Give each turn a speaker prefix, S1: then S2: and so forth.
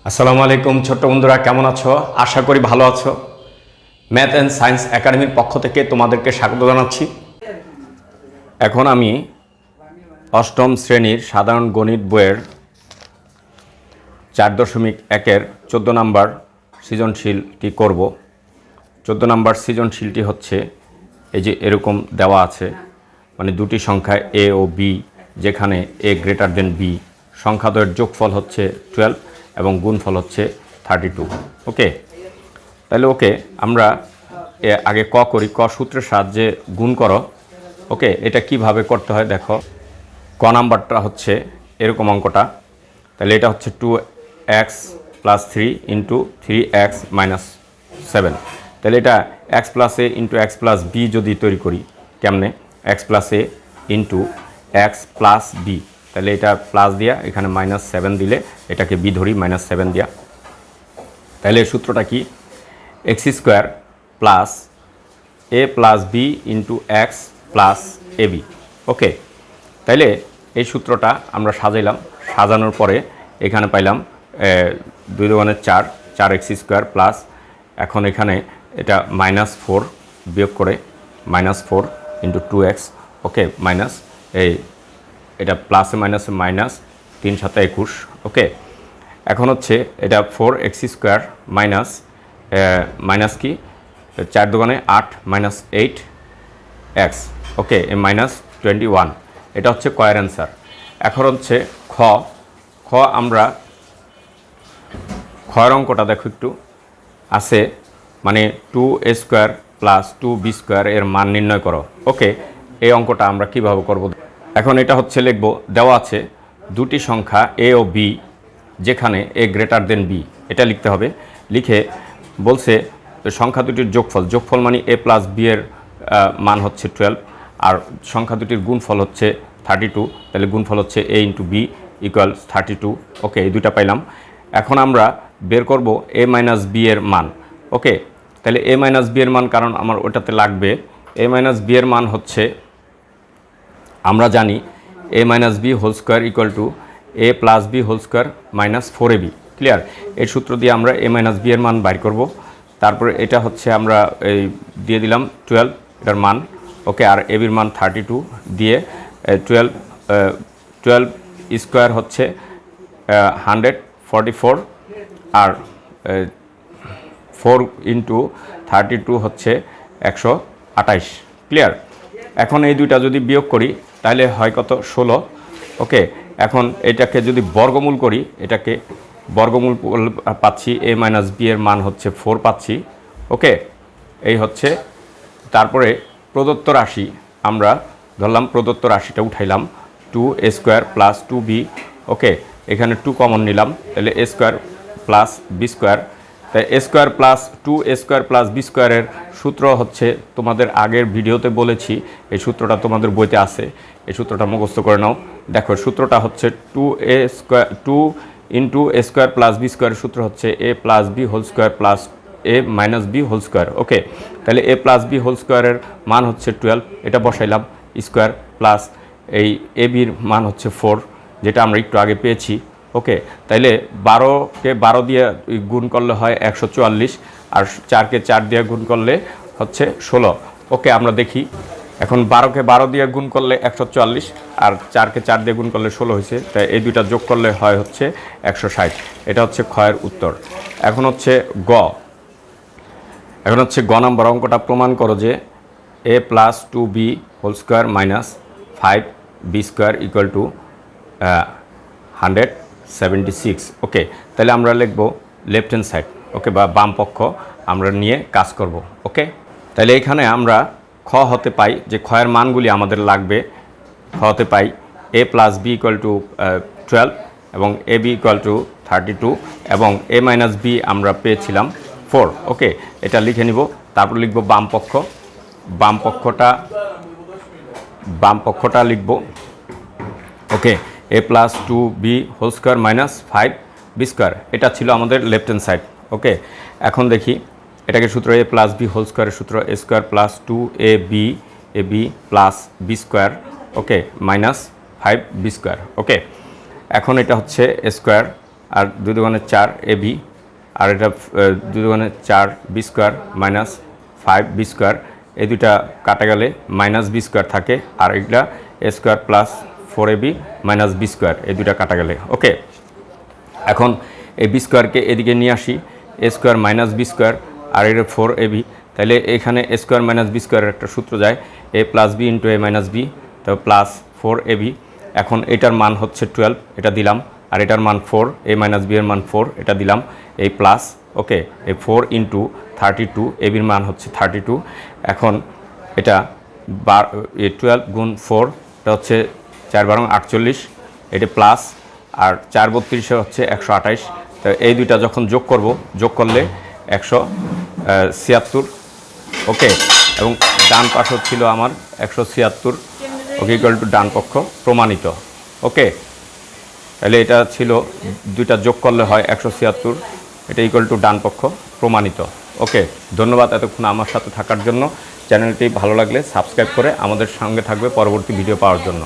S1: আসসালামু আলাইকুম ছোট্ট বন্ধুরা, কেমন আছো? আশা করি ভালো আছো। ম্যাথ অ্যান্ড সায়েন্স একাডেমির পক্ষ থেকে তোমাদেরকে স্বাগত জানাচ্ছি। এখন আমি অষ্টম শ্রেণীর সাধারণ গণিত বইয়ের 4.1-এর 14 নম্বর সৃজনশীলটি করব। 14 নম্বর সৃজনশীলটি হচ্ছে এই যে এরকম দেওয়া আছে, মানে দুটি সংখ্যা এ ও বি, যেখানে এ গ্রেটার দেন বি, সংখ্যাদ্বয়ের যোগফল হচ্ছে 12 এবং গুণফল হচ্ছে 32। ওকে, তাহলে আমরা আগে ক করি। ক সূত্রের সাহায্যে গুণ করো। ওকে, এটা কিভাবে করতে হয় দেখো। ক নাম্বারটা হচ্ছে এরকম অঙ্কটা। তাহলে এটা হচ্ছে 2x + 3 × 3x - 7। তাহলে এটা x + a × x + b যদি তৈরি করি, কেমনে? x + a × x + b, তাহলে এটা প্লাস দিয়া এখানে -7 দিলে এটাকে b ধরি, -7 দিয়া। তাহলে সূত্রটা কি? x² + a + b × x + ab। ওকে, তাইলে এই সূত্রটা আমরা সাজাইলাম। সাজানোর পরে এখানে পাইলাম 2 × 4, 4x² প্লাস, এখন এখানে এটা -4 বিয়োগ করে -4 × 2x। ওকে, মাইনাস এটা প্লাসে মাইনাসে মাইনাস, 3 × 7 = 21। ওকে, এখন হচ্ছে এটা 4x² মাইনাস মাইনাস কি 4 × 2 = 8 - 8x। ওকে, -21। এটা হচ্ছে কয়ের অ্যান্সার। এখন হচ্ছে খ। আমরা খয়ের অঙ্কটা দেখো একটু আছে, মানে 2a² + 2b² এর মান নির্ণয় করো। ওকে, এই অঙ্কটা আমরা কিভাবে করব? এখন এটা হচ্ছে লিখব, দেওয়া আছে দুটি সংখ্যা এ ও বি, যেখানে এ গ্রেটার দেন বি, এটা লিখতে হবে। লিখে বলছে সংখ্যা দুটির যোগফল মানে a + b এর মান হচ্ছে 12, আর সংখ্যা দুটির গুণফল হচ্ছে 32। তাহলে গুণফল হচ্ছে a × b = 32। ওকে, এই দুইটা পাইলাম। এখন আমরা বের করব a - b এর মান। ওকে, তাহলে a - b এর মান, কারণ আমার ওটাতে লাগবে। a - b এর মান হচ্ছে, আমরা জানি a - b² = a + b² - 4ab। Clear? এই সূত্র দিয়ে আমরা a - b এর মান বাইর করব। তারপরে এটা হচ্ছে আমরা এই দিয়ে দিলাম 12 এটার মান। ওকে, আর ab এর মান 32 দিয়ে 12 হচ্ছে 144, আর 4 × 32 হচ্ছে 128। ক্লিয়ার? এখন এই দুইটা যদি বিয়োগ করি তাহলে হয় কত? 16। ওকে, এখন এটাকে যদি বর্গমূল করি, এটাকে বর্গমূল পাচ্ছি a - b এর মান হচ্ছে 4 পাচ্ছি। ওকে, এই হচ্ছে। তারপরে প্রদত্ত রাশি আমরা ধরলাম, প্রদত্ত রাশিটা উঠাইলাম 2a² + 2b। ওকে, এখানে 2 কমন নিলাম, তাহলে a² + b²। তাই a² + 2a² + b² এর সূত্র হচ্ছে, তোমাদের আগের ভিডিওতে বলেছি, এই সূত্রটা তোমাদের বইতে আছে। এই সূত্রটা মুখস্থ করে নাও। দেখো, সূত্রটা হচ্ছে 2 × a² + b² এর সূত্র হচ্ছে a + b² + a - b²। ওকে, তাহলে a + b² এর মান হচ্ছে 12, এটা বসাইলাম, স্কোয়ার প্লাস এই ab-র মান হচ্ছে 4, যেটা আমরা একটু আগে পেয়েছি। ওকে, তাইলে 12কে 12 দিয়ে গুণ করলে হয় 144, আর 4কে 4 দিয়ে গুণ করলে হচ্ছে 16। ওকে, আমরা দেখি। এখন 12কে 12 দিয়ে গুণ করলে 144, আর 4কে 4 দিয়ে গুণ করলে 16 হয়েছে। তাই এই দুইটা যোগ করলে হয় হচ্ছে 160। এটা হচ্ছে ক্ষয়ের উত্তর। এখন হচ্ছে গ। এখন হচ্ছে গ নম্বর অঙ্কটা। প্রমাণ করো যে a + 2b² - 5b² = 176। ওকে, তাহলে আমরা লিখব লেফট হ্যান্ড সাইড। ওকে, বা বাম পক্ষ আমরা নিয়ে কাজ করব। ওকে, তাহলে এখানে আমরা খ হতে পাই যে ক্ষয়ের মানগুলি আমাদের লাগবে। খ হতে পাই a + b = 12 এবং ab = 32 এবং a - b আমরা পেয়েছিলাম 4। ওকে, এটা লিখে নিব। তারপর লিখব বাম পক্ষ। বাম পক্ষটা লিখব। ওকে, a + 2b² - 5b², এটা ছিল আমাদের লেফট হ্যান্ড সাইড। ওকে, এখন দেখি এটাকে সূত্র a + b² এর সূত্র a² + 2ab + b²। ওকে, -5b²। ওকে, এখন এটা হচ্ছে a² আর 2 দুগুণে 4 AB, আর এটা 2 দুগুণে 4 B square minus 5 B square, এই দুইটা কাটা গেলে মাইনাস বি স্কোয়ার থাকে, আর এটা a square plus 4AB minus b square, এই দুইটা কাটা গেলে। ওকে, এখন এই বি স্কোয়ারকে এদিকে নিয়ে আসি, এ স্কোয়ার মাইনাস বি স্কোয়ার, আর এটা 4AB, তাহলে এখানে এ স্কোয়ার মাইনাস বি স্কোয়ারের একটা সূত্র যায়, এ প্লাস বি ইন্টু এ মাইনাস বি, তো প্লাস 4AB। এখন এটার মান হচ্ছে 12, এটা দিলাম, আর এটার মান 4, এ মাইনাস বি এর মান 4, এটা দিলাম, এই প্লাস। ওকে, এই 4 ইন্টু 32, এবির মান হচ্ছে 32। এখন এটা 12 গুণ 4, এটা হচ্ছে 4 12 48, এটা প্লাস, আর 4 32 হচ্ছে 128। তো এই দুইটা যখন যোগ করলে 176। ওকে, এবং ডান পাশ ছিল আমার 176। ওকে, ইকুয়াল টু ডান পক্ষ প্রমাণিত। ওকে, তাহলে এটা ছিল দুইটা যোগ করলে হয় 176, এটা ইকুয়াল টু ডান পক্ষ প্রমাণিত। ওকে, ধন্যবাদ এতক্ষণ আমার সাথে থাকার জন্য। চ্যানেলটি ভালো লাগলে সাবস্ক্রাইব করে আমাদের সঙ্গে থাকবে পরবর্তী ভিডিও পাওয়ার জন্য।